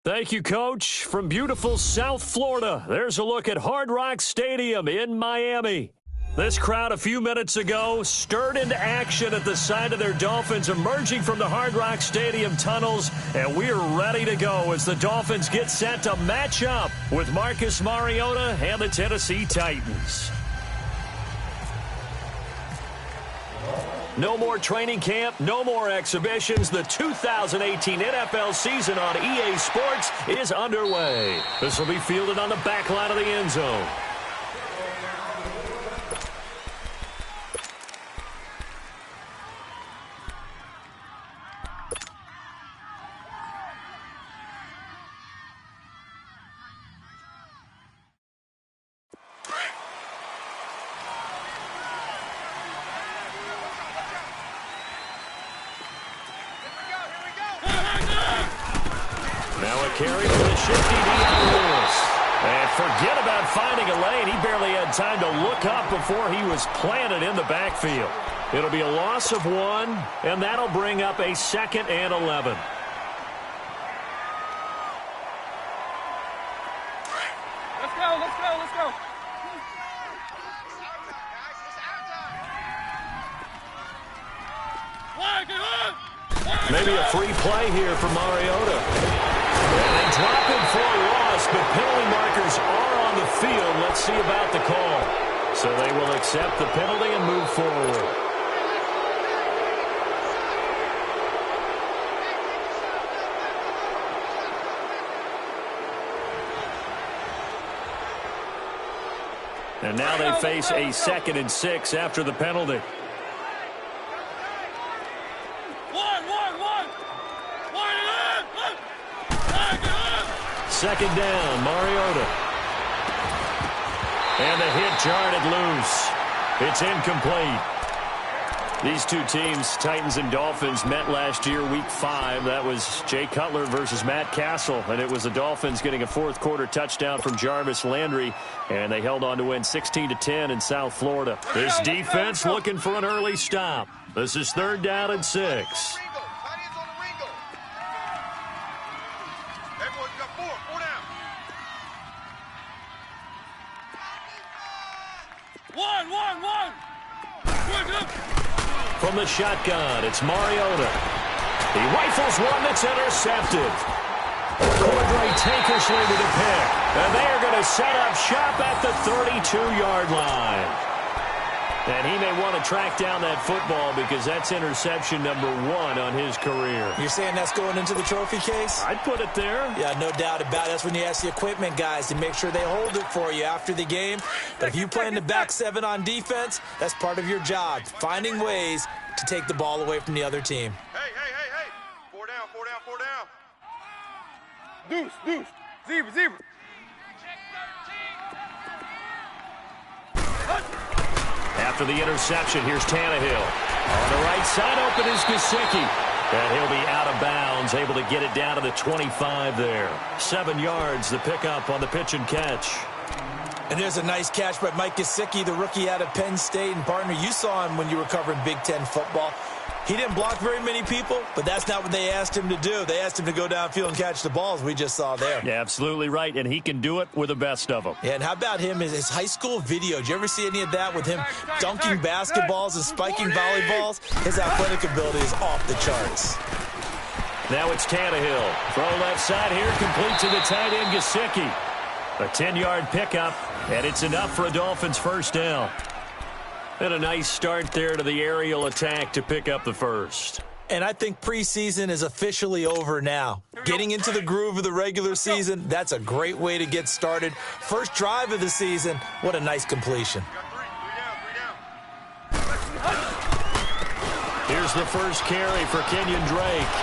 Thank you, Coach. From beautiful South Florida, there's a look at Hard Rock Stadium in Miami. This crowd a few minutes ago stirred into action at the sight of their Dolphins emerging from the Hard Rock Stadium tunnels, and we're ready to go as the Dolphins get set to match up with Marcus Mariota and the Tennessee Titans. No more training camp, no more exhibitions. The 2018 NFL season on EA Sports is underway. This will be fielded on the back line of the end zone. Carry for the shifty Lewis. And forget about finding a lane. He barely had time to look up before he was planted in the backfield. It'll be a loss of 1, and that'll bring up a 2nd and 11. Let's go, let's go, let's go. Maybe a free play here for Mariota. And they drop him for a loss, but penalty markers are on the field. Let's see about the call. So they will accept the penalty and move forward. And now they face a 2nd and 6 after the penalty. Second down, Mariota. And the hit jarred it loose. It's incomplete. These two teams, Titans and Dolphins, met last year, Week 5. That was Jay Cutler versus Matt Castle, and it was the Dolphins getting a fourth-quarter touchdown from Jarvis Landry, and they held on to win 16-10 in South Florida. This defense looking for an early stop. This is 3rd down and 6. From the shotgun, it's Mariota. He rifles one that's intercepted. Cordray Tankersley to the pick. And they are going to set up shop at the 32-yard line. And he may want to track down that football because that's interception number 1 on his career. You're saying that's going into the trophy case? I'd put it there. Yeah, no doubt about it. That's when you ask the equipment guys to make sure they hold it for you after the game. But if you play in the back 7 on defense, that's part of your job, finding ways to take the ball away from the other team. Hey. 4 down. Deuce. Zebra. After the interception, here's Tannehill. On the right side, open is Gesicki. And he'll be out of bounds, able to get it down to the 25 there. 7 yards, the pickup on the pitch and catch. And there's a nice catch by Mike Gesicki, the rookie out of Penn State. And, partner, you saw him when you were covering Big Ten football. He didn't block very many people, but that's not what they asked him to do. They asked him to go downfield and catch the balls we just saw there. Yeah, absolutely right, and he can do it with the best of them. Yeah, and how about him, his high school video? Did you ever see any of that with him dunking basketballs and spiking volleyballs? His athletic ability is off the charts. Now it's Tannehill. Throw left side here, complete to the tight end, Gesicki. A 10-yard pickup, and it's enough for a Dolphins first down. And a nice start there to the aerial attack to pick up the first. And I think preseason is officially over now. Getting into the groove of the regular season, that's a great way to get started. First drive of the season, what a nice completion. Here's the first carry for Kenyon Drake.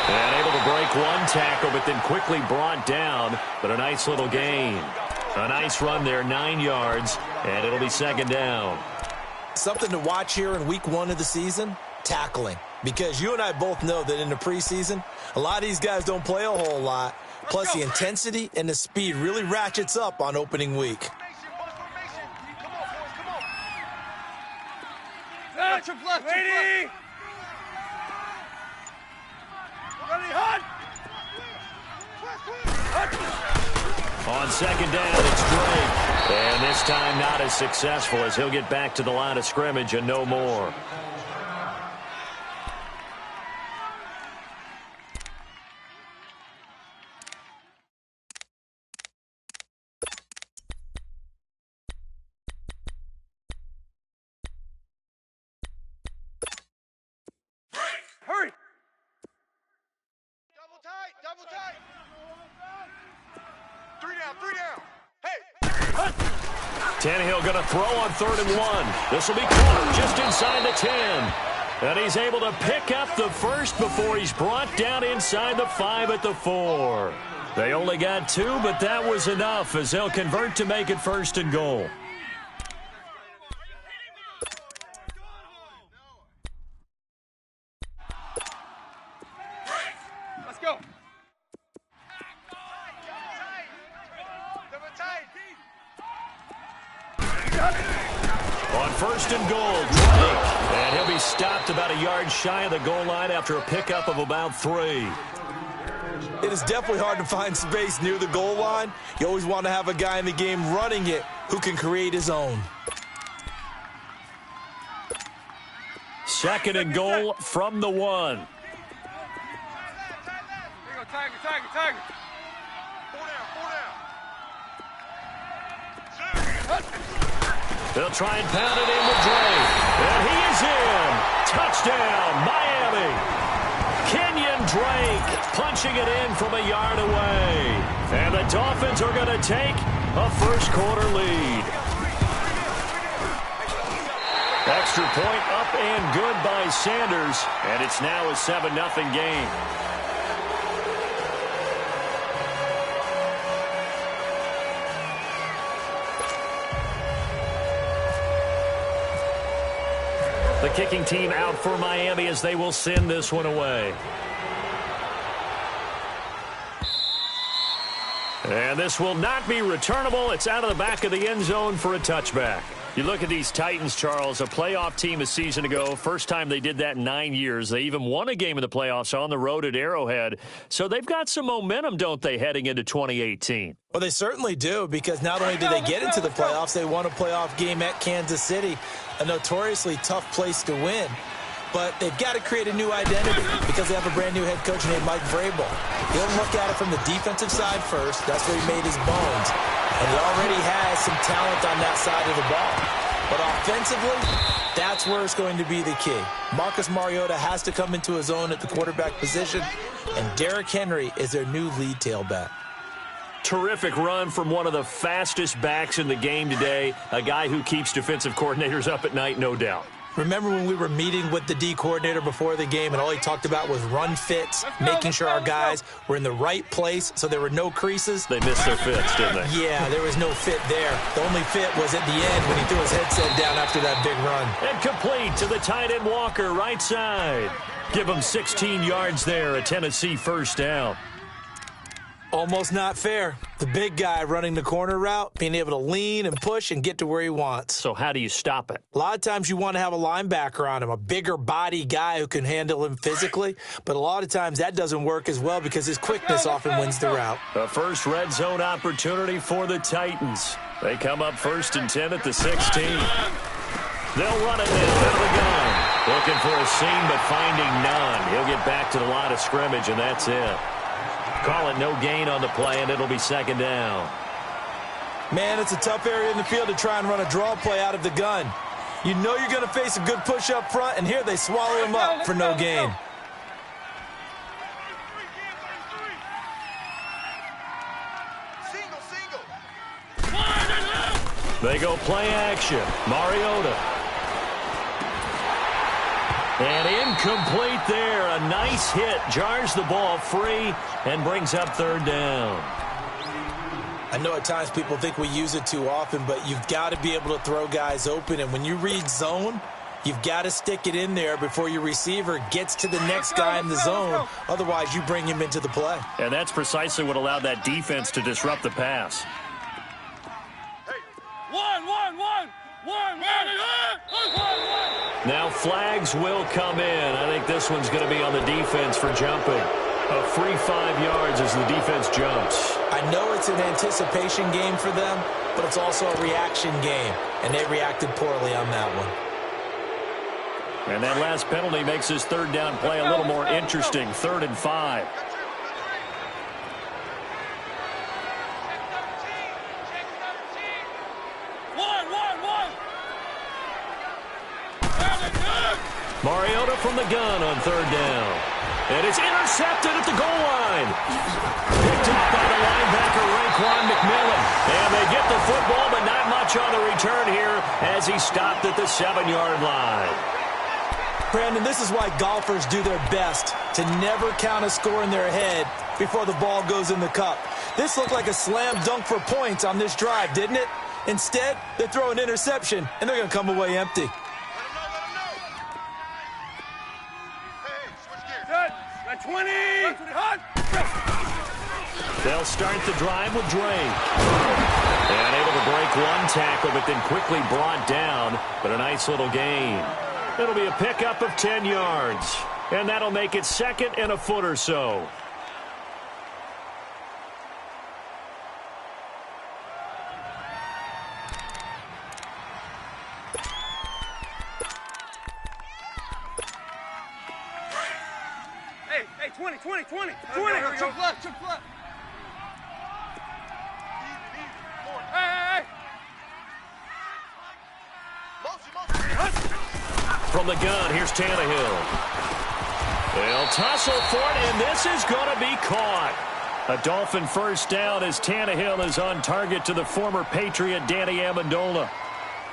And able to break one tackle, but then quickly brought down. But a nice little gain. A nice run there, 9 yards, and it'll be second down. Something to watch here in week 1 of the season, tackling. Because you and I both know that in the preseason, a lot of these guys don't play a whole lot. Plus, the intensity and the speed really ratchets up on opening week. Ready, hot! On second down, it's Drake. And this time not as successful as he'll get back to the line of scrimmage and no more. Hurry! Double tight! Three down! Hey! Tannehill going to throw on 3rd and 1. This will be caught just inside the 10. And he's able to pick up the first before he's brought down inside the 5 at the 4. They only got 2, but that was enough as they'll convert to make it 1st and goal. Let's go! On 1st and goal, Drake. And he'll be stopped about a yard shy of the goal line after a pickup of about 3. It is definitely hard to find space near the goal line. You always want to have a guy in the game running it who can create his own. 2nd and goal from the 1. There you go, Tiger. 4 down. They'll try and pound it in with Drake. And he is in. Touchdown, Miami. Kenyon Drake punching it in from a yard away. And the Dolphins are going to take a first-quarter lead. Extra point up and good by Sanders. And it's now a 7-0 game. The kicking team out for Miami as they will send this one away. And this will not be returnable. It's out of the back of the end zone for a touchback. You look at these Titans, Charles, a playoff team a season ago. First time they did that in 9 years. They even won a game in the playoffs on the road at Arrowhead. So they've got some momentum, don't they, heading into 2018? Well, they certainly do, because not only did they get into the playoffs, they won a playoff game at Kansas City, a notoriously tough place to win. But they've got to create a new identity because they have a brand-new head coach named Mike Vrabel. He'll look at it from the defensive side first. That's where he made his bones. And he already has some talent on that side of the ball. But offensively, that's where it's going to be the key. Marcus Mariota has to come into his own at the quarterback position, and Derrick Henry is their new lead tailback. Terrific run from one of the fastest backs in the game today, a guy who keeps defensive coordinators up at night, no doubt. Remember when we were meeting with the D coordinator before the game and all he talked about was run fits, making sure our guys were in the right place so there were no creases? They missed their fits, didn't they? Yeah, there was no fit there. The only fit was at the end when he threw his headset down after that big run. And complete to the tight end Walker, right side. Give him 16 yards there, a Tennessee first down. Almost not fair. The big guy running the corner route, being able to lean and push and get to where he wants. So how do you stop it? A lot of times you want to have a linebacker on him, a bigger body guy who can handle him physically, but a lot of times that doesn't work as well because his quickness often wins the route. The first red zone opportunity for the Titans. They come up 1st and 10 at the 16. They'll run it now out of the gun. Looking for a seam, but finding none. He'll get back to the line of scrimmage, and that's it. Call it no gain on the play, and it'll be 2nd down. Man, it's a tough area in the field to try and run a draw play out of the gun. You know you're going to face a good push up front, and here they swallow him up for no gain. They go play action. Mariota. And incomplete there. A nice hit. Jars the ball free and brings up 3rd down. I know at times people think we use it too often, but you've got to be able to throw guys open. And when you read zone, you've got to stick it in there before your receiver gets to the next guy in the zone. Otherwise, you bring him into the play. And that's precisely what allowed that defense to disrupt the pass. Now flags will come in. I think this one's going to be on the defense for jumping. A free 5 yards as the defense jumps. I know it's an anticipation game for them, but it's also a reaction game, and they reacted poorly on that one. And that last penalty makes his third down play a little more interesting. 3rd and 5. Mariota from the gun on 3rd down. And it's intercepted at the goal line. Picked up by the linebacker, Raekwon McMillan. And they get the football, but not much on the return here as he stopped at the 7-yard line. Brandon, this is why golfers do their best to never count a score in their head before the ball goes in the cup. This looked like a slam dunk for points on this drive, didn't it? Instead, they throw an interception, and they're going to come away empty. Got 20! They'll start the drive with Drake. And able to break one tackle, but then quickly brought down. But a nice little gain. It'll be a pickup of 10 yards. And that'll make it 2nd and a foot or so. Hey, 20. 20. Jump left. Hey. From the gun, here's Tannehill. They'll tussle for it, and this is going to be caught. A Dolphin first down as Tannehill is on target to the former Patriot Danny Amendola.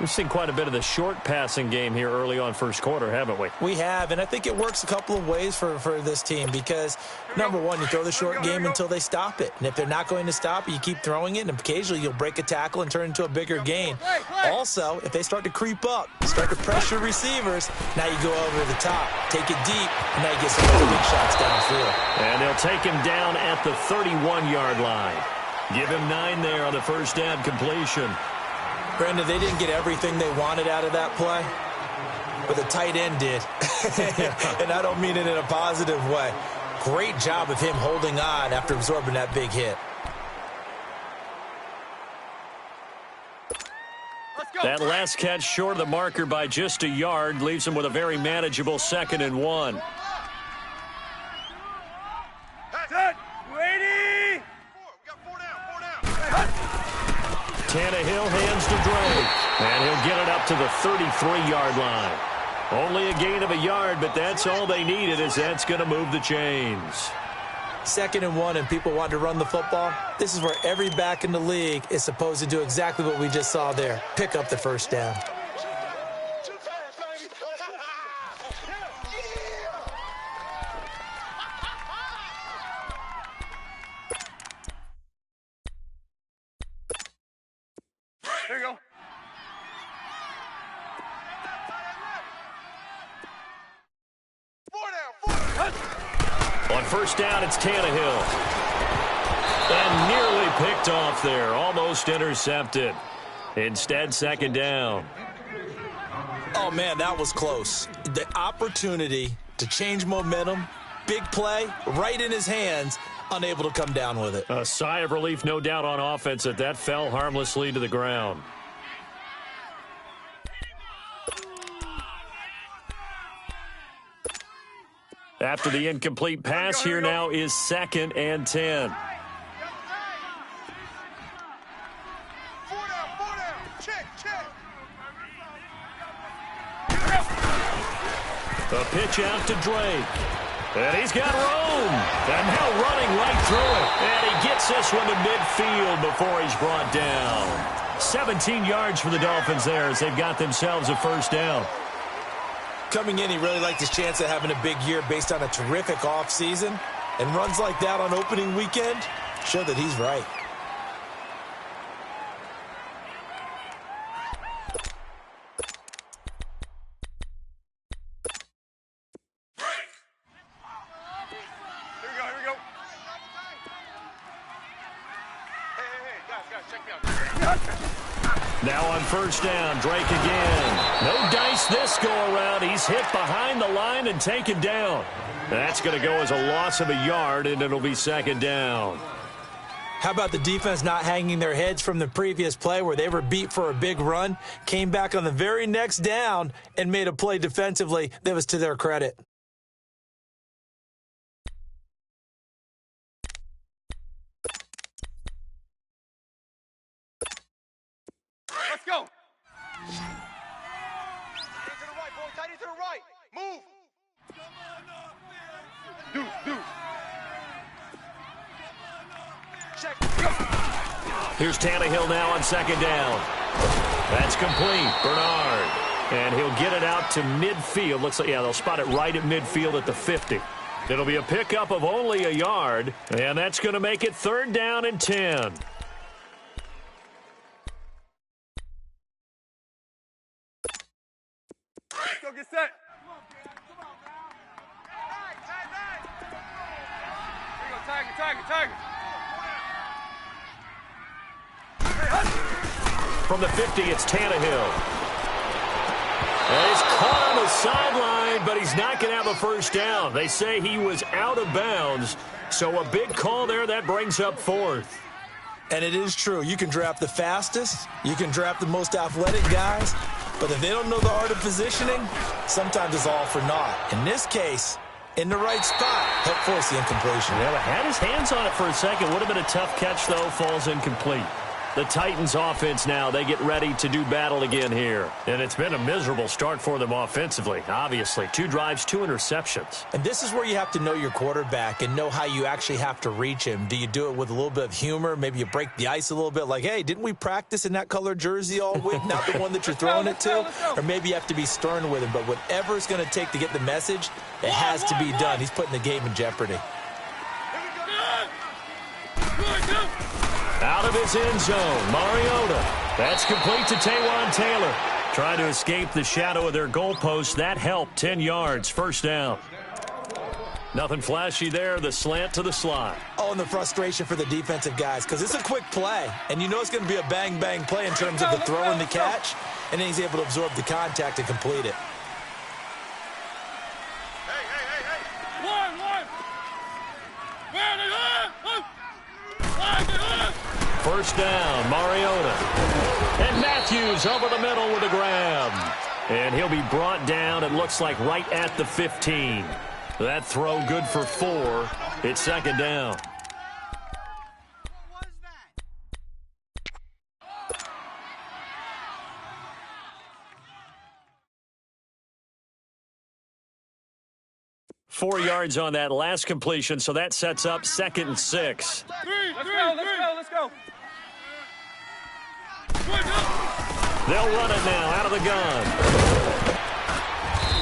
We've seen quite a bit of the short passing game here early on first quarter, haven't we? We have, and I think it works a couple of ways for this team because, number one, you throw the short game until they stop it. And if they're not going to stop it, you keep throwing it, and occasionally you'll break a tackle and turn it into a bigger gain. Also, if they start to creep up, start to pressure receivers, now you go over the top, take it deep, and now you get some of those big shots downfield. And they'll take him down at the 31-yard line. Give him 9 there on the first down completion. Brandon, they didn't get everything they wanted out of that play, but the tight end did. And I don't mean it in a positive way. Great job of him holding on after absorbing that big hit. That last catch short of the marker by just a yard leaves him with a very manageable 2nd and 1. Tannehill hands to Drake, and he'll get it up to the 33-yard line. Only a gain of a yard, but that's all they needed, as that's going to move the chains. 2nd and 1, and people want to run the football. This is where every back in the league is supposed to do exactly what we just saw there. Pick up the first down. Here you go. On first down, it's Tannehill. And nearly picked off there. Almost intercepted. Instead, 2nd down. Oh, man, that was close. The opportunity to change momentum, big play, right in his hands, unable to come down with it. A sigh of relief, no doubt, on offense that fell harmlessly to the ground. After the incomplete pass, here now is 2nd and 10. 4 down. Check. A pitch out to Drake. And he's got room. And now running right through it. And he gets this one to midfield before he's brought down. 17 yards for the Dolphins there as they've got themselves a first down. Coming in, he really liked his chance of having a big year based on a terrific offseason. And runs like that on opening weekend show that he's right. Here we go. Hey, guys, check me out. Now on first down, Drake again. No dice this go-around. He's hit behind the line and taken down. That's going to go as a loss of a yard, and it'll be second down. How about the defense not hanging their heads from the previous play where they were beat for a big run, came back on the very next down, and made a play defensively that was to their credit. Let's go. Tight to the right, boy. Tight to the right. Move. Do. Check. Go. Here's Tannehill now on second down. That's complete. Bernard. And he'll get it out to midfield. Looks like, yeah, they'll spot it right at midfield at the 50. It'll be a pickup of only a yard, and that's going to make it third down and 10. Go get set. Here you go, Tiger. From the 50, it's Tannehill. And he's caught on the sideline, but he's not going to have a first down. They say he was out of bounds, so a big call there. That brings up fourth. And it is true. You can draft the fastest. You can draft the most athletic guys. But if they don't know the art of positioning, sometimes it's all for naught. In this case, in the right spot, help force the incompletion. Yeah, but had his hands on it for a second. Would have been a tough catch, though. Falls incomplete. The Titans offense now, they get ready to do battle again here. And it's been a miserable start for them offensively, obviously. 2 drives, 2 interceptions. And this is where you have to know your quarterback and know how you actually have to reach him. Do you do it with a little bit of humor? Maybe you break the ice a little bit like, hey, didn't we practice in that color jersey all week? Not the one that you're throwing it to? Or maybe you have to be stern with him. But whatever it's going to take to get the message, it has to be done. He's putting the game in jeopardy. Out of his end zone, Mariota. That's complete to Taywan Taylor. Trying to escape the shadow of their goalpost. That helped. 10 yards, first down. Nothing flashy there. The slant to the slot. Oh, and the frustration for the defensive guys, because it's a quick play, and you know it's going to be a bang-bang play in terms of the throw and the catch, and then he's able to absorb the contact and complete it. Hey. One. First down, Mariota. And Matthews over the middle with a grab. And he'll be brought down, it looks like, right at the 15. That throw good for 4. It's second down. What was that? 4 yards on that last completion, so that sets up 2nd and 6. Let's go. They'll run it now out of the gun.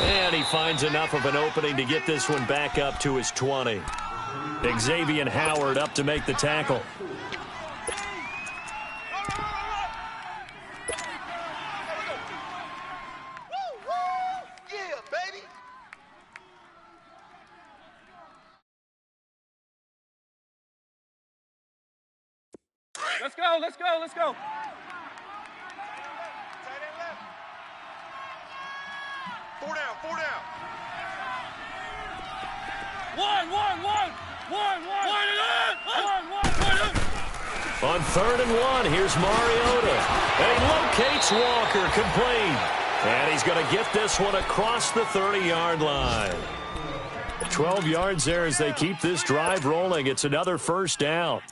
And he finds enough of an opening to get this one back up to his 20. Xavier Howard up to make the tackle. Yeah, baby. Let's go. Tight end left. 4 down. One. On 3rd and 1, here's Mariota. And he locates Walker, complete. And he's going to get this one across the 30-yard line. 12 yards there as they keep this drive rolling. It's another first down.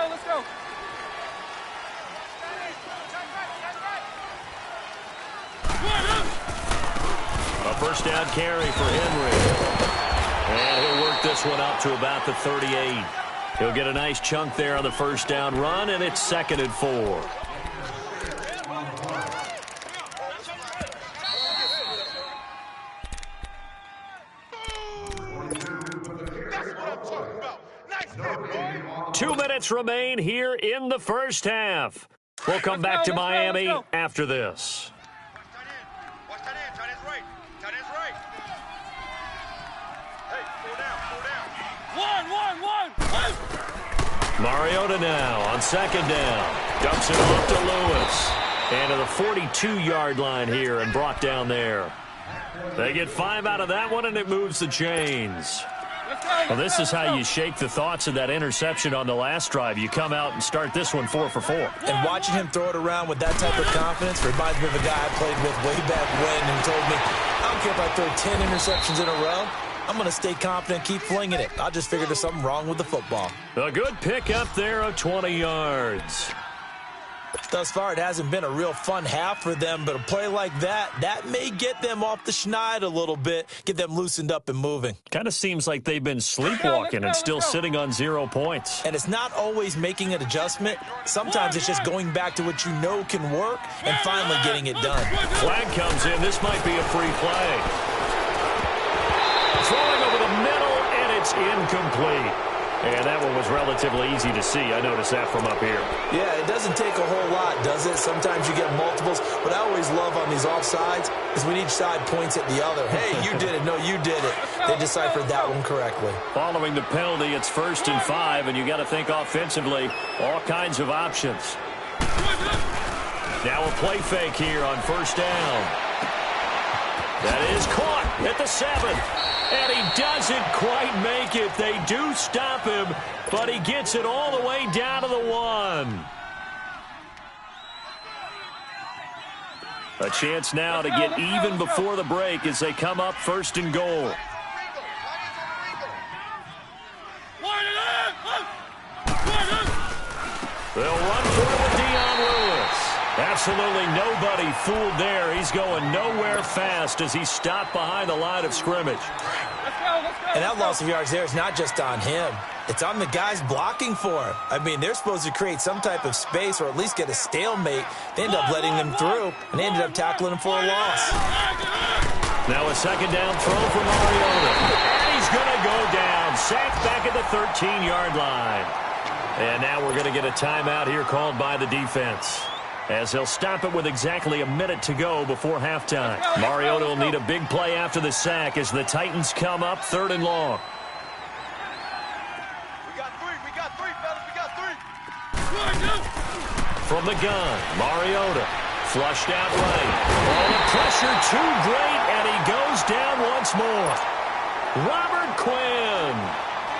Let's go. A first down carry for Henry. And he'll work this one up to about the 38. He'll get a nice chunk there on the first down run, and it's 2nd and 4. That's what I'm talking about. Nice hit, boy. 2 minutes remain here in the first half. We'll come back to Miami after this. Watch tight end. Tight end's right. Tight end's right. Hey, slow down. One. Mariota now on second down. Dumps it off to Lewis. And to the 42-yard line here and brought down there. They get 5 out of that one, and it moves the chains. Well, this is how you shake the thoughts of that interception on the last drive. You come out and start this one 4 for 4. And watching him throw it around with that type of confidence reminds me of a guy I played with way back when who told me, I don't care if I throw 10 interceptions in a row. I'm going to stay confident, keep flinging it. I just figured there's something wrong with the football. A good pick up there of 20 yards. Thus far, it hasn't been a real fun half for them, but a play like that may get them off the schneid a little bit, get them loosened up and moving. Kind of seems like they've been sleepwalking and still sitting on 0 points. And it's not always making an adjustment. Sometimes it's just going back to what you know can work and finally getting it done. Flag comes in. This might be a free play. Throwing over the middle, and it's incomplete. And that one was relatively easy to see. I noticed that from up here. Yeah, it doesn't take a whole lot, does it? Sometimes you get multiples. What I always love on these offsides is when each side points at the other. Hey, you did it. No, you did it. They deciphered that one correctly. Following the penalty, it's 1st and 5, and you got to think offensively, all kinds of options. Now a play fake here on 1st down. That is caught at the 7. And he doesn't quite make it. They do stop him, but he gets it all the way down to the 1. A chance now to get even before the break as they come up 1st and goal. They'll run for it with Lewis. Absolutely nobody fooled there. He's going nowhere fast as he stopped behind the line of scrimmage. And that loss of yards there is not just on him. It's on the guys blocking for him. I mean, they're supposed to create some type of space or at least get a stalemate. They end up letting them through, and they ended up tackling him for a loss. Now a 2nd down throw for Mariota. And he's going to go down. Sacked back at the 13-yard line. And now we're going to get a timeout here called by the defense, as he'll stop it with exactly a minute to go before halftime. Mariota will need a big play after the sack as the Titans come up 3rd and long. We got three, fellas. We got 3. From the gun, Mariota flushed out right. Oh, the pressure too great, and he goes down once more. Robert Quinn.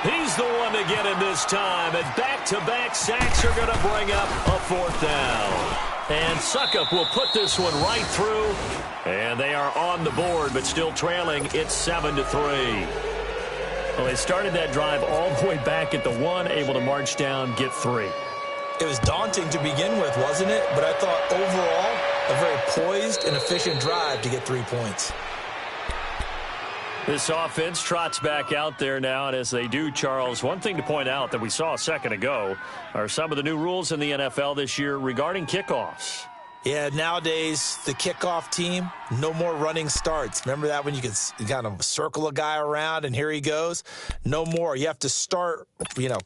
He's the one to get him this time, and back-to-back sacks are going to bring up a 4th down. And Suckup will put this one right through, and they are on the board, but still trailing. It's 7-3. Well, they started that drive all the way back at the 1, able to march down, get 3. It was daunting to begin with, wasn't it? But I thought overall, a very poised and efficient drive to get 3 points. This offense trots back out there now, and as they do, Charles, one thing to point out that we saw a second ago are some of the new rules in the NFL this year regarding kickoffs. Yeah, nowadays, the kickoff team, no more running starts. Remember that when you could kind of circle a guy around and here he goes? No more. You have to start,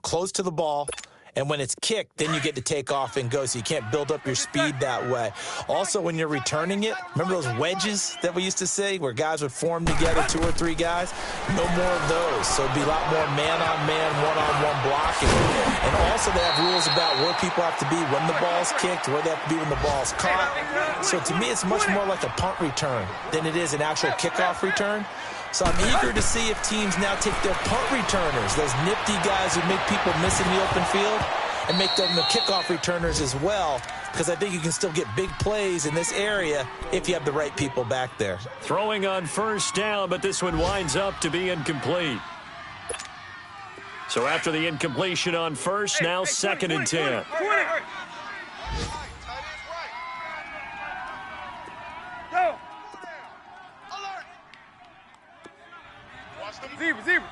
close to the ball. And when it's kicked, then you get to take off and go, so you can't build up your speed that way. Also, when you're returning it, remember those wedges that we used to say where guys would form together, 2 or 3 guys? No more of those. So it'd be a lot more man-on-man, one-on-one blocking. And also they have rules about where people have to be when the ball's kicked, where they have to be when the ball's caught. So to me, it's much more like a punt return than it is an actual kickoff return. So I'm eager to see if teams now take their punt returners, those nifty guys who make people miss in the open field, and make them the kickoff returners as well, because I think you can still get big plays in this area if you have the right people back there. Throwing on 1st down, but this one winds up to be incomplete. So after the incompletion on 1st, now 2nd and 10. Zebra.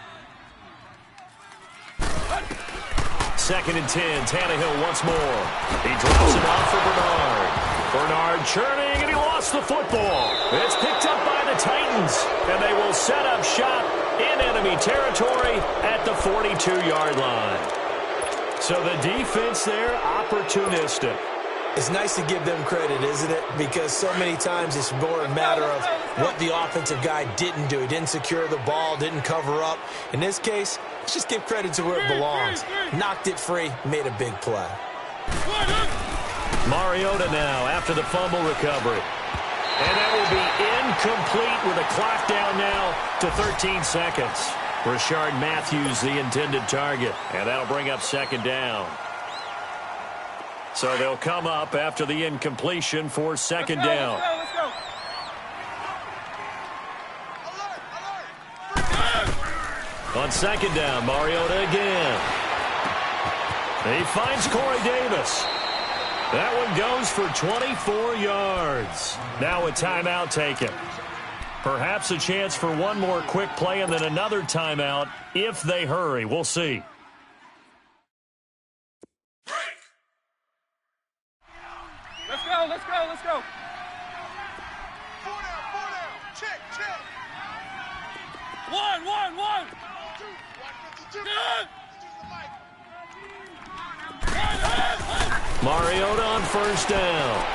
2nd and 10. Tannehill once more. He drops it off for Bernard. Bernard churning, and he lost the football. It's picked up by the Titans, and they will set up shop in enemy territory at the 42-yard line. So the defense there, opportunistic. It's nice to give them credit, isn't it? Because so many times it's more a matter of what the offensive guy didn't do. He didn't secure the ball, didn't cover up. In this case, let's just give credit to where it belongs. Knocked it free, made a big play. Mariota now after the fumble recovery. And that will be incomplete with a clock down now to 13 seconds. Rashard Matthews, the intended target. And that'll bring up second down. So they'll come up after the incompletion for second down. Let's go. On second down, Mariota again. He finds Corey Davis. That one goes for 24 yards. Now a timeout taken. Perhaps a chance for one more quick play and then another timeout if they hurry. We'll see. Let's go. Four down. Check. One. 152. Mariota on first down.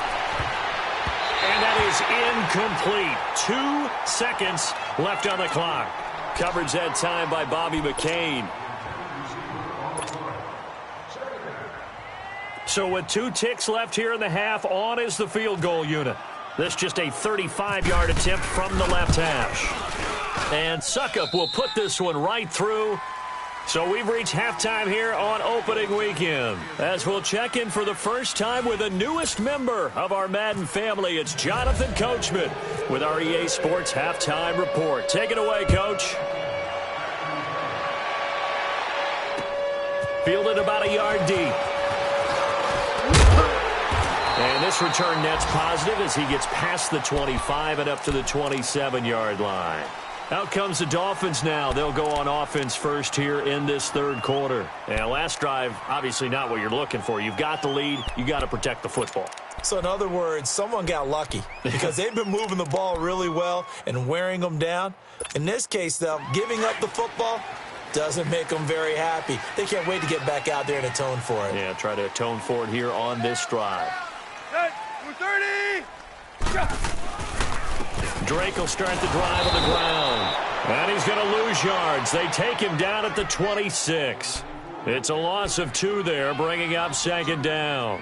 And that is incomplete. 2 seconds left on the clock. Coverage that time by Bobby McCain. So with 2 ticks left here in the half, on is the field goal unit. This just a 35-yard attempt from the left hash. And Suckup will put this one right through. So we've reached halftime here on opening weekend. As we'll check in for the first time with the newest member of our Madden family, it's Jonathan Coachman with our EA Sports Halftime Report. Take it away, Coach. Fielded about a yard deep. And this return net's positive as he gets past the 25 and up to the 27-yard line. Out comes the Dolphins now. They'll go on offense first here in this third quarter. And last drive, obviously not what you're looking for. You've got the lead. You got to protect the football. So in other words, someone got lucky because they've been moving the ball really well and wearing them down. In this case, though, giving up the football doesn't make them very happy. They can't wait to get back out there and atone for it. Yeah, try to atone for it here on this drive. 30. Go. Drake will start the drive on the ground. And he's going to lose yards. They take him down at the 26. It's a loss of 2 there, bringing up second down.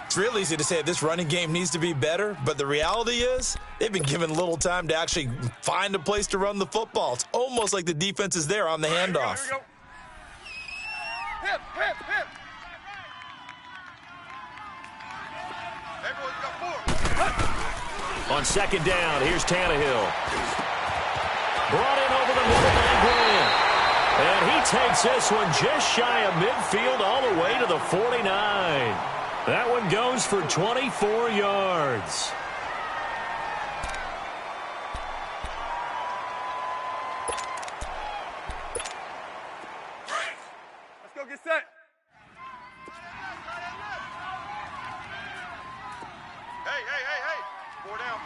It's real easy to say this running game needs to be better, but the reality is they've been given little time to actually find a place to run the football. It's almost like the defense is there on the handoff. Here we go. Hip. Everyone's got 4. On second down, here's Tannehill. Brought in over the middle by Grant. And he takes this one just shy of midfield all the way to the 49. That one goes for 24 yards. Let's go get set. Hey. 4 down.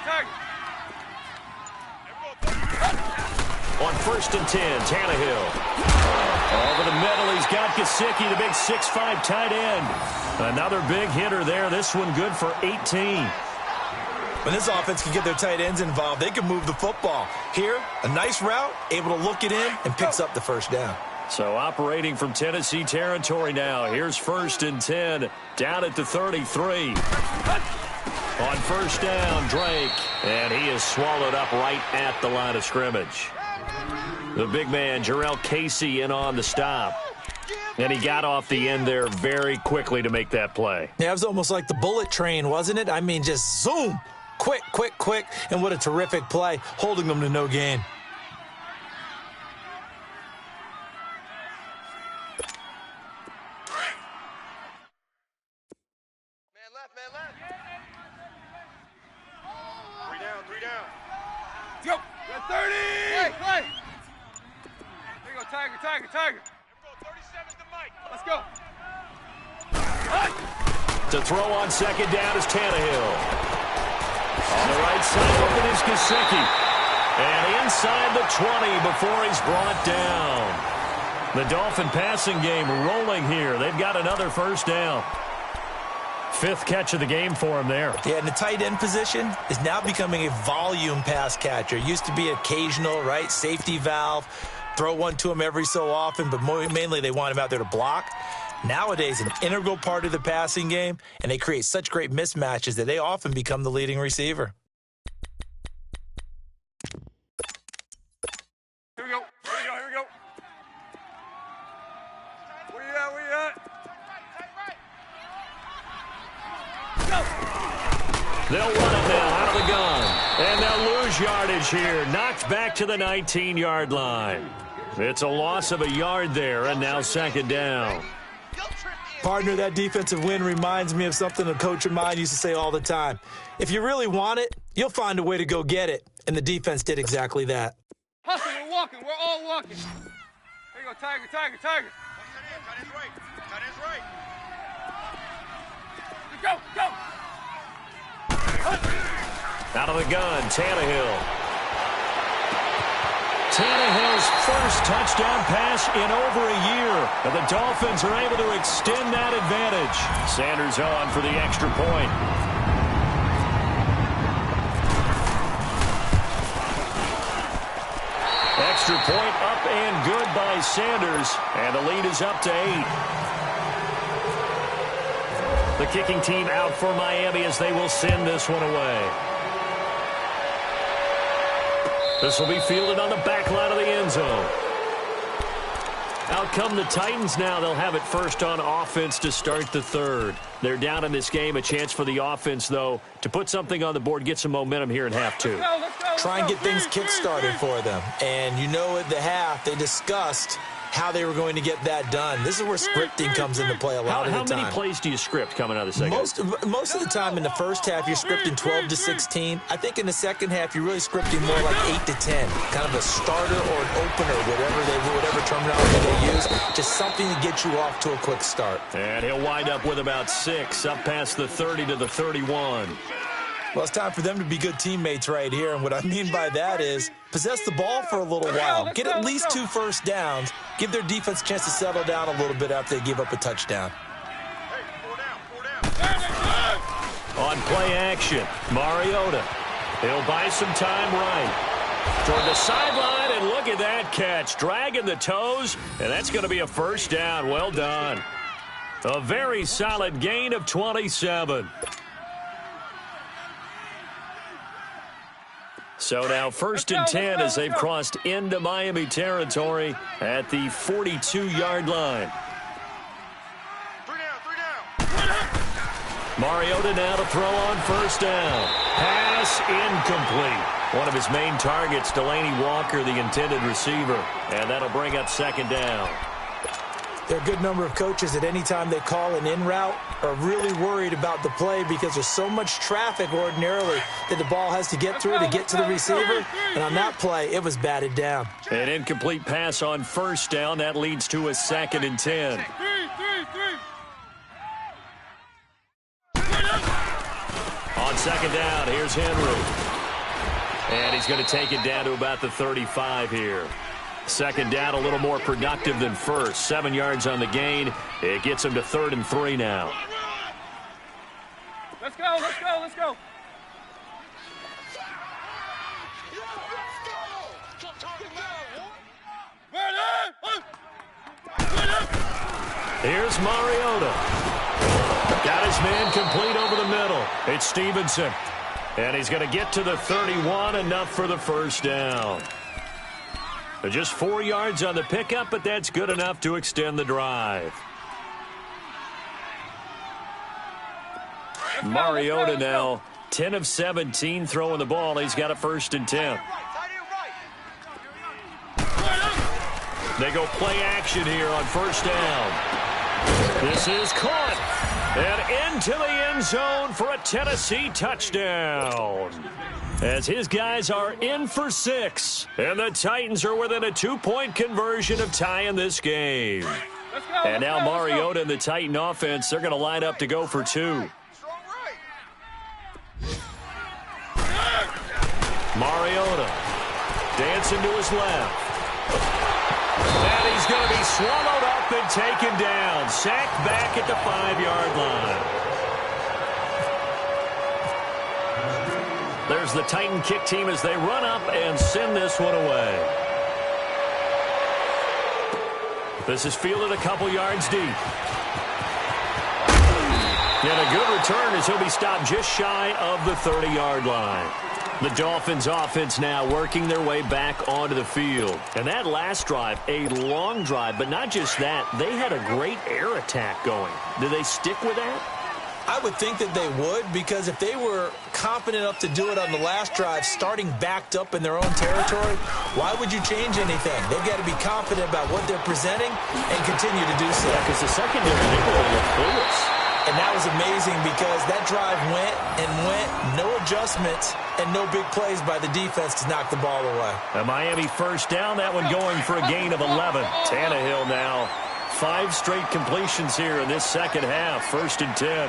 Target. On first and 10, Tannehill. Over the middle, he's got Gesicki, the big 6'5" tight end. Another big hitter there. This one good for 18. When this offense can get their tight ends involved, they can move the football. Here, a nice route, able to look it in, and picks up the first down. So operating from Tennessee territory now. Here's first and 10, down at the 33. On first down, Drake. And he is swallowed up right at the line of scrimmage. The big man, Jarrell Casey, in on the stop. And he got off the end there very quickly to make that play. Yeah, it was almost like the bullet train, wasn't it? I mean, just zoom. Quick. And what a terrific play, holding them to no gain. Man left. 3 down. Go. Got 30. Play. There you go, Tiger. 37's the mic. Let's go. To throw on second down is Tannehill. On the right side, open is Gesicki. And inside the 20 before he's brought down. The Dolphin passing game rolling here. They've got another first down. Fifth catch of the game for him there. Yeah, and the tight end position is now becoming a volume pass catcher. It used to be occasional, right? Safety valve, throw one to him every so often, but mainly they want him out there to block. Nowadays, an integral part of the passing game, and they create such great mismatches that they often become the leading receiver. Here we go. Here we go. Where you at? Where you at? They'll run it now out of the gun. And they'll lose yardage here. Knocked back to the 19-yard line. It's a loss of a yard there, and now second down. Partner, that defensive win reminds me of something a coach of mine used to say all the time. If you really want it, you'll find a way to go get it. And the defense did exactly that. Hustle, we're walking. We're all walking. There you go, Tiger. Tight end right. Go. Out of the gun, Tannehill. Tannehill's first touchdown pass in over a year. And the Dolphins are able to extend that advantage. Sanders on for the extra point. Extra point up and good by Sanders. And the lead is up to 8. The kicking team out for Miami as they will send this one away. This will be fielded on the back line of the end zone. Out come the Titans now. They'll have it first on offense to start the third. They're down in this game. A chance for the offense, though, to put something on the board, get some momentum here in half two. Try and get things kick-started for them. And you know at the half, they discussed how they were going to get that done. This is where scripting comes into play a lot of the time. How many plays do you script coming out of the second? Most of the time in the first half, you're scripting 12 to 16. I think in the second half, you're really scripting more like 8 to 10. Kind of a starter or an opener, whatever terminology they use. Just something to get you off to a quick start. And he'll wind up with about 6, up past the 30 to the 31. Well, it's time for them to be good teammates right here. And what I mean by that is possess the ball for a little while. Get at least 2 first downs. Give their defense a chance to settle down a little bit after they give up a touchdown. On play action, Mariota. He'll buy some time right. Toward the sideline, and look at that catch. Dragging the toes, and that's going to be a first down. Well done. A very solid gain of 27. So now first and 10 as they've crossed into Miami territory at the 42-yard line. 3 down. Mariota now to throw on first down. Pass incomplete. One of his main targets, Delaney Walker, the intended receiver. And that'll bring up second down. There are a good number of coaches at any time they call an in route are really worried about the play because there's so much traffic ordinarily that the ball has to get through to get to the receiver. And on that play, it was batted down. An incomplete pass on first down. That leads to a second and 10. On second down, here's Henry. And he's going to take it down to about the 35 here. Second down, a little more productive than first. 7 yards on the gain. It gets him to 3rd and 3 now. Let's go. Here's Mariota. Got his man complete over the middle. It's Stevenson. And he's going to get to the 31, enough for the first down. Just 4 yards on the pickup, but that's good enough to extend the drive. Mariota now 10 of 17 throwing the ball. He's got a 1st and 10. They go play action here on first down. This is caught. And into the end zone for a Tennessee touchdown. As his guys are in for 6. And the Titans are within a 2-point conversion of tying this game. And now Mariota and the Titan offense, they're going to line up to go for 2. Mariota dancing to his left. And he's going to be swallowed up and taken down. Sacked back at the 5-yard line. Here's the Titan kick team as they run up and send this one away. This is fielded a couple yards deep. And a good return as he'll be stopped just shy of the 30-yard line. The Dolphins offense now working their way back onto the field. And that last drive, a long drive, but not just that. They had a great air attack going. Do they stick with that? I would think that they would, because if they were confident enough to do it on the last drive, starting backed up in their own territory, why would you change anything? They've got to be confident about what they're presenting and continue to do so. Yeah, because the secondary, they really looked clueless. And that was amazing because that drive went and went, no adjustments, and no big plays by the defense to knock the ball away. A Miami first down, that one going for a gain of 11. Tannehill now, 5 straight completions here in this second half, 1st and 10.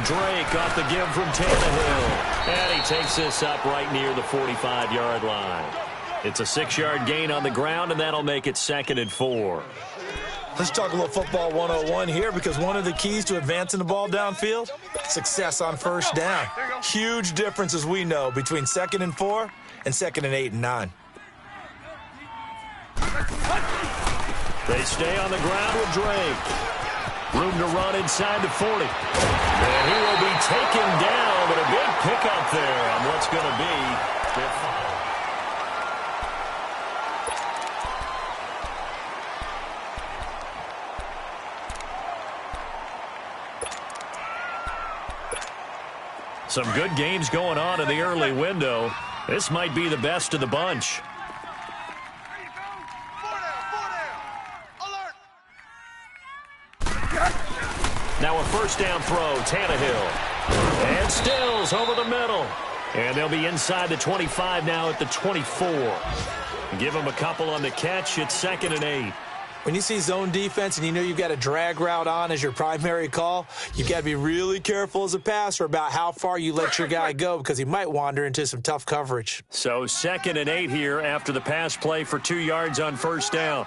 Drake got the give from Tannehill. And he takes this up right near the 45-yard line. It's a 6-yard gain on the ground, and that'll make it 2nd and 4. Let's talk a little football 101 here, because one of the keys to advancing the ball downfield, success on first down. Huge difference, as we know, between 2nd and 4 and 2nd and 8 and 9. They stay on the ground with Drake. Room to run inside the 40. And he will be taken down, but a big pickup there on what's going to be. Some good games going on in the early window. This might be the best of the bunch. Now a first down throw, Tannehill. And Stills over the middle. And they'll be inside the 25 now at the 24. Give them a couple on the catch. It's 2nd and 8. When you see zone defense and you know you've got a drag route on as your primary call, you've got to be really careful as a passer about how far you let your guy go, because he might wander into some tough coverage. So 2nd and 8 here after the pass play for 2 yards on first down.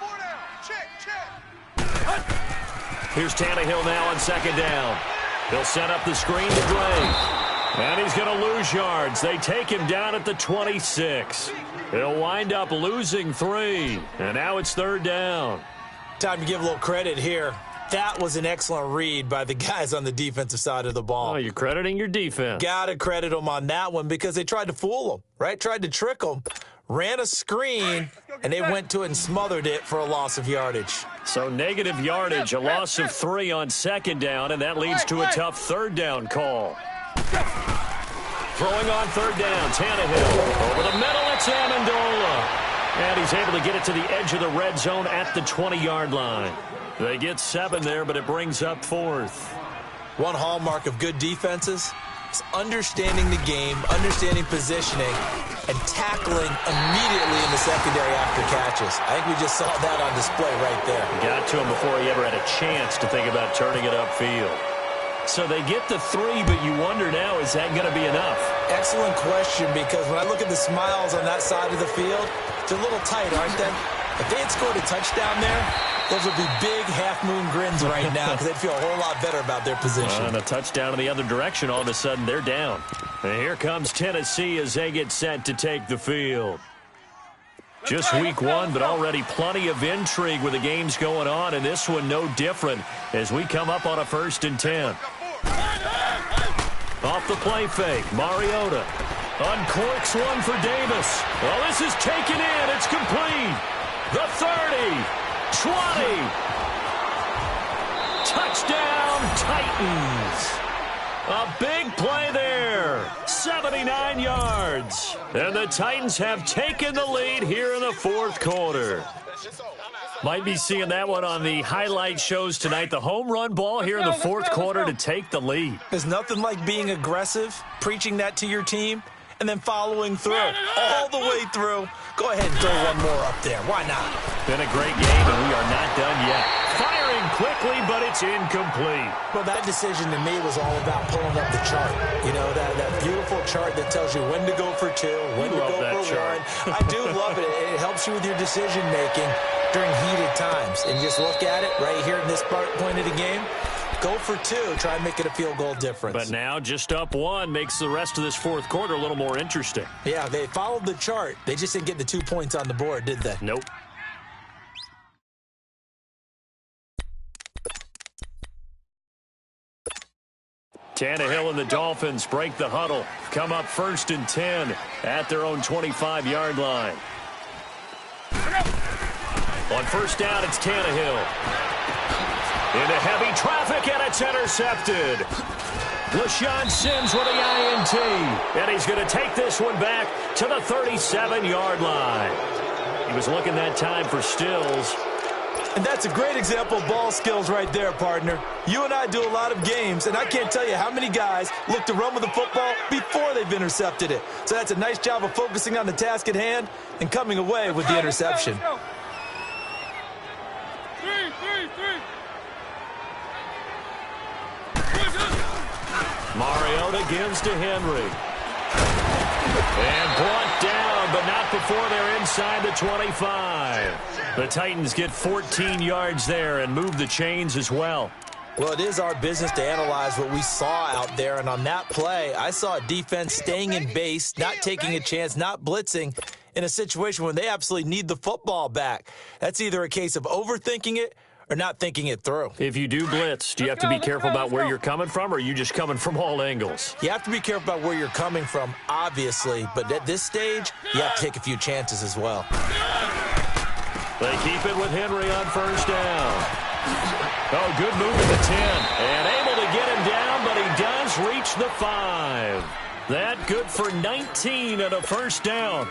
Here's Tannehill now on 2nd down. He'll set up the screen to Drake. And he's going to lose yards. They take him down at the 26. He'll wind up losing 3. And now it's 3rd down. Time to give a little credit here. That was an excellent read by the guys on the defensive side of the ball. Oh, you're crediting your defense. Got to credit them on that one, because they tried to fool them, right? Tried to trick them. Ran a screen, and they went to it and smothered it for a loss of yardage. So negative yardage, a loss of 3 on 2nd down, and that leads to a tough 3rd down call. Throwing on 3rd down, Tannehill. Over the middle, it's Amendola. And he's able to get it to the edge of the red zone at the 20-yard line. They get 7 there, but it brings up 4th. One hallmark of good defenses is understanding the game, understanding positioning, and tackling immediately in the secondary after catches. I think we just saw that on display right there. Got to him before he ever had a chance to think about turning it upfield. So they get the 3, but you wonder now, is that going to be enough? Excellent question, because when I look at the smiles on that side of the field, they're a little tight, aren't they? If they had scored a touchdown there, those would be big half-moon grins right now, because they'd feel a whole lot better about their position. And a touchdown in the other direction, all of a sudden they're down. And here comes Tennessee as they get set to take the field. Just week 1, but already plenty of intrigue with the games going on, and this one no different as we come up on a 1st and 10. Off the play fake, Mariota uncorks one for Davis. Well, this is taken in. It's complete. The 30, 20. Touchdown, Titans. A big play there. 79 yards. And the Titans have taken the lead here in the 4th quarter. Might be seeing that one on the highlight shows tonight. The home run ball here in the 4th quarter to take the lead. There's nothing like being aggressive, preaching that to your team, and then following through all the way through. Go ahead and throw one more up there. Why not? Been a great game, and we are not done yet. Firing quickly, but it's incomplete. Well, that decision to me was all about pulling up the chart. You know, that beautiful chart that tells you when to go for 2, when to go for 1. I do love it. It helps you with your decision-making during heated times. And just look at it right here in this point of the game. Go for two. Try and make it a field goal difference. But now just up one makes the rest of this fourth quarter a little more interesting. Yeah, they followed the chart. They just didn't get the 2 points on the board, did they? Nope. Tannehill and the Dolphins break the huddle. Come up 1st and 10 at their own 25-yard line. On 1st down, it's Tannehill. Into heavy traffic, and it's intercepted. LaShawn Sims with the INT. And he's going to take this one back to the 37-yard line. He was looking that time for Stills. And that's a great example of ball skills right there, partner. You and I do a lot of games, and I can't tell you how many guys look to run with the football before they've intercepted it. So that's a nice job of focusing on the task at hand and coming away with the interception. Let's go. Three. Mariota gives to Henry. And brought down, but not before they're inside the 25. The Titans get 14 yards there and move the chains as well. Well, it is our business to analyze what we saw out there, and on that play, I saw a defense staying in base, not taking a chance, not blitzing in a situation where they absolutely need the football back. That's either a case of overthinking it or not thinking it through. If you do blitz, do you have to be careful about where you're coming from, or are you just coming from all angles? You have to be careful about where you're coming from, obviously, but at this stage, you have to take a few chances as well. They keep it with Henry on 1st down. Oh, good move at the 10. And able to get him down, but he does reach the 5. That good for 19 and a 1st down.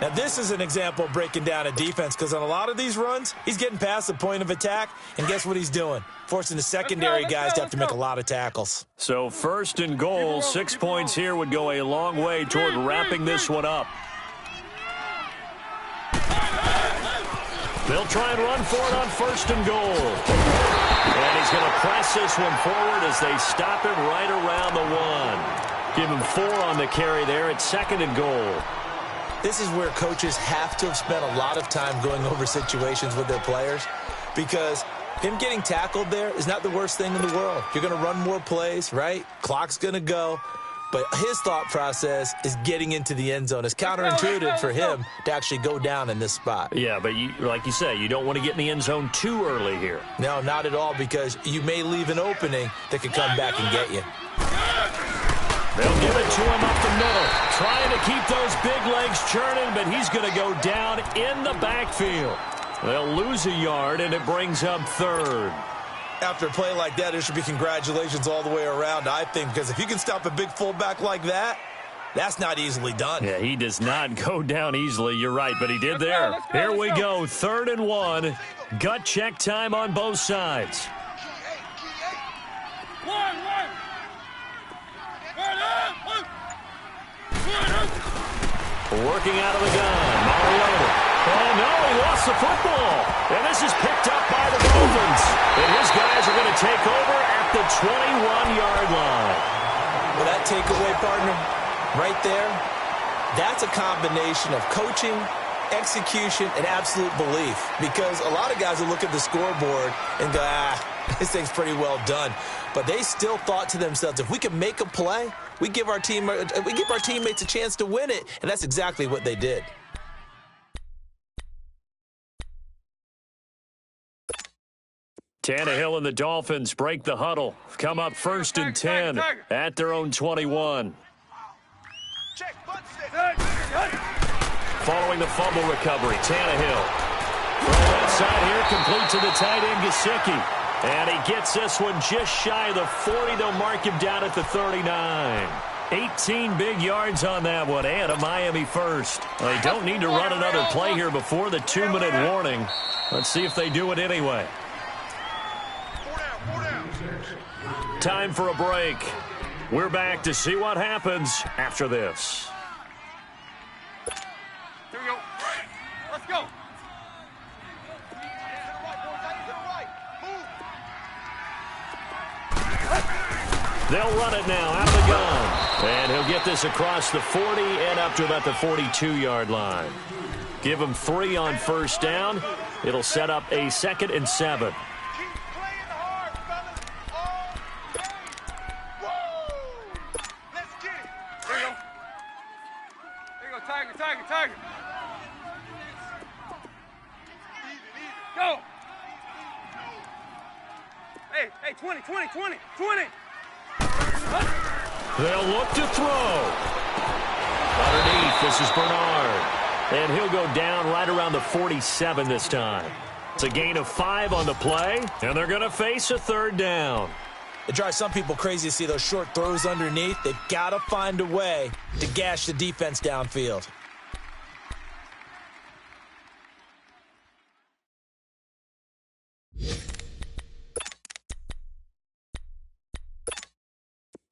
Now, this is an example of breaking down a defense, because on a lot of these runs, he's getting past the point of attack, and guess what he's doing? Forcing the secondary guys to have to make a lot of tackles. So 1st and goal, 6 points here would go a long way toward wrapping this one up. They'll try and run for it on 1st and goal. And he's going to press this one forward as they stop him right around the 1. Give him 4 on the carry there at 2nd and goal. This is where coaches have to have spent a lot of time going over situations with their players, because him getting tackled there is not the worst thing in the world. You're going to run more plays, right? Clock's going to go. But his thought process is getting into the end zone. It's counterintuitive for him to actually go down in this spot. Yeah, but like you say, you don't want to get in the end zone too early here. No, not at all, because you may leave an opening that could come back and get you. They'll give it to him up the middle, trying to keep those big legs churning, but he's going to go down in the backfield. They'll lose a yard, and it brings up 3rd. After a play like that, there should be congratulations all the way around, I think, because if you can stop a big fullback like that, that's not easily done. Yeah, he does not go down easily. You're right, but he did there. Here we go, 3rd and 1. Gut check time on both sides. Working out of the gun, Mariota. Oh, no, he lost the football. And this is picked up by the Dolphins. And his guys are going to take over at the 21-yard line. Well, that takeaway, partner, right there, that's a combination of coaching, execution, and absolute belief. Because a lot of guys will look at the scoreboard and go, this thing's pretty well done. But they still thought to themselves, if we can make a play, we give our teammates a chance to win it. And that's exactly what they did. Tannehill and the Dolphins break the huddle. Come up 1st and 10 at their own 21. Following the fumble recovery, Tannehill. From that side here, complete to the tight end, Gesicki. And he gets this one just shy of the 40. They'll mark him down at the 39. 18 big yards on that one, and a Miami first. They don't need to run another play here before the 2-minute warning. Let's see if they do it anyway. Time for a break. We're back to see what happens after this. Here we go. Let's go. They'll run it now out the gun. And he'll get this across the 40 and up to about the 42-yard line. Give him 3 on 1st down. It'll set up a 2nd and 7. Go. Hey, 20. They'll look to throw. Underneath, this is Bernard. And he'll go down right around the 47 this time. It's a gain of 5 on the play, and they're going to face a third down. It drives some people crazy to see those short throws underneath. They've got to find a way to gash the defense downfield.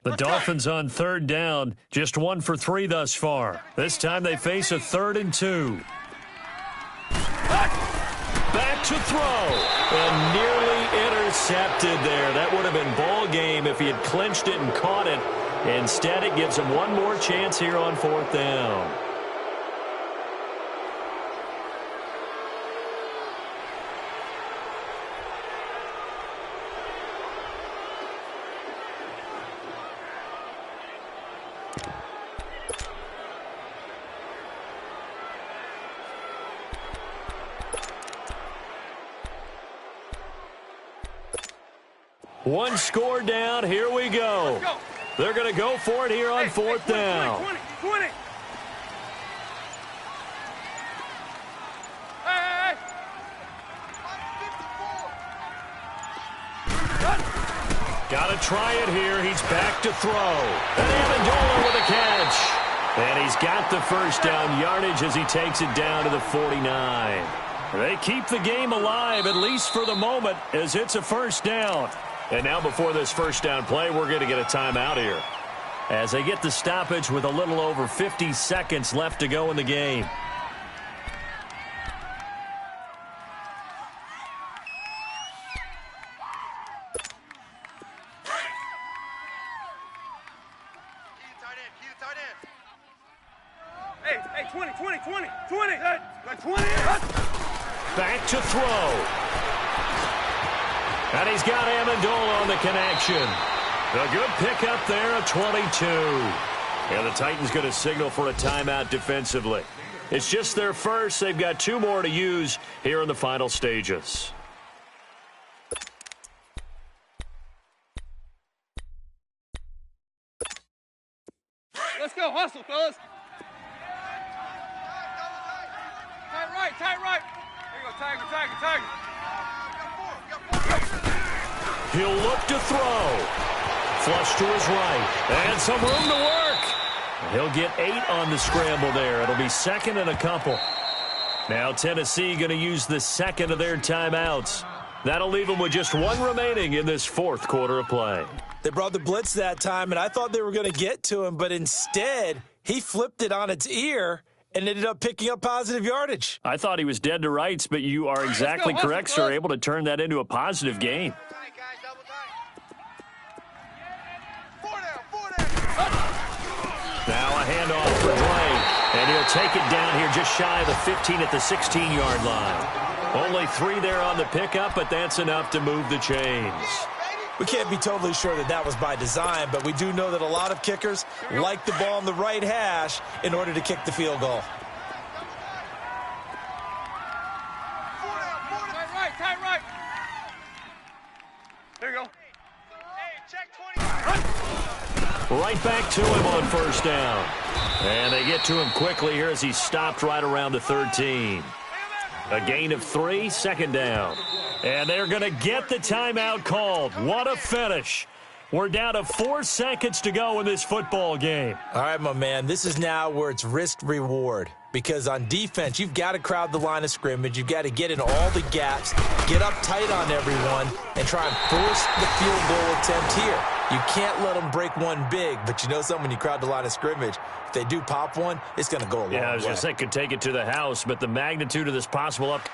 The Dolphins on third down, just 1 for 3 thus far. This time they face a 3rd and 2. Back to throw, and nearly intercepted there. That would have been ball game if he had clinched it and caught it. Instead, it gives him one more chance here on 4th down. One score down. Here we go. They're going to go for it here on 4th down. 20. Hey. Got to try it here. He's back to throw. And Amendola with a catch. And he's got the first down yardage as he takes it down to the 49. They keep the game alive, at least for the moment, as it's a first down. And now before this first down play, we're going to get a timeout here as they get the stoppage with a little over 50 seconds left to go in the game. Hey, 20. Back to throw. And he's got Amendola on the connection. A good pickup there, a 22. And the Titans going to signal for a timeout defensively. It's just their first. They've got 2 more to use here in the final stages. Let's go, hustle, fellas. Tight right. There you go, Tiger. He'll look to throw. Flush to his right. And some room to work. He'll get 8 on the scramble there. It'll be 2nd and a couple. Now Tennessee going to use the 2nd of their timeouts. That'll leave them with just 1 remaining in this 4th quarter of play. They brought the blitz that time, and I thought they were going to get to him, but instead he flipped it on its ear and ended up picking up positive yardage. I thought he was dead to rights, but you are exactly correct, sir. Able to turn that into a positive gain. Now a handoff for Dre, and he'll take it down here just shy of the 15 at the 16-yard line. Only 3 there on the pickup, but that's enough to move the chains. We can't be totally sure that that was by design, but we do know that a lot of kickers like the ball on the right hash in order to kick the field goal. Tight right. There you go. Hey, check 20. Right back to him on first down. And they get to him quickly here as he's stopped right around the 13. A gain of 3, 2nd down. And they're going to get the timeout called. What a finish. We're down to 4 seconds to go in this football game. All right, my man, this is now where it's risk-reward. Because on defense, you've got to crowd the line of scrimmage. You've got to get in all the gaps, get up tight on everyone, and try and force the field goal attempt here. You can't let them break one big, but you know something, when you crowd the line of scrimmage, if they do pop one, it's going to go a long way. Yeah, I was going to say, could take it to the house, but the magnitude of this possible up